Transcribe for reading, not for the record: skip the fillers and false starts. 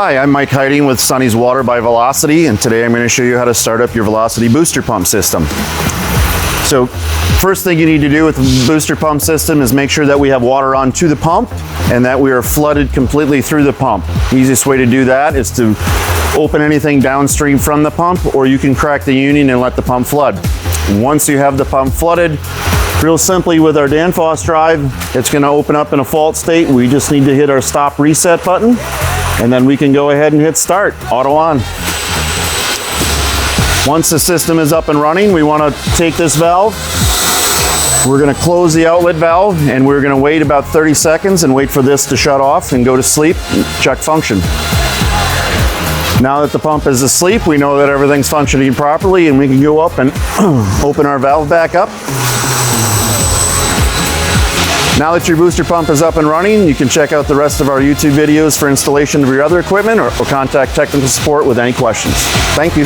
Hi, I'm Mike Heiding with Sonnys Water by Velocity, and today I'm going to show you how to start up your Velocity booster pump system. So first thing you need to do with the booster pump system is make sure that we have water onto the pump and that we are flooded completely through the pump. The easiest way to do that is to open anything downstream from the pump, or you can crack the union and let the pump flood. Once you have the pump flooded, real simply with our Danfoss drive, it's going to open up in a fault state. We just need to hit our stop reset button, and then we can go ahead and hit start, auto on. Once the system is up and running, we want to take this valve. We're going to close the outlet valve, and we're going to wait about 30 seconds and wait for this to shut off and go to sleep and check function. Now that the pump is asleep, we know that everything's functioning properly, and we can go up and open our valve back up. Now that your booster pump is up and running, you can check out the rest of our YouTube videos for installation of your other equipment, or contact technical support with any questions. Thank you.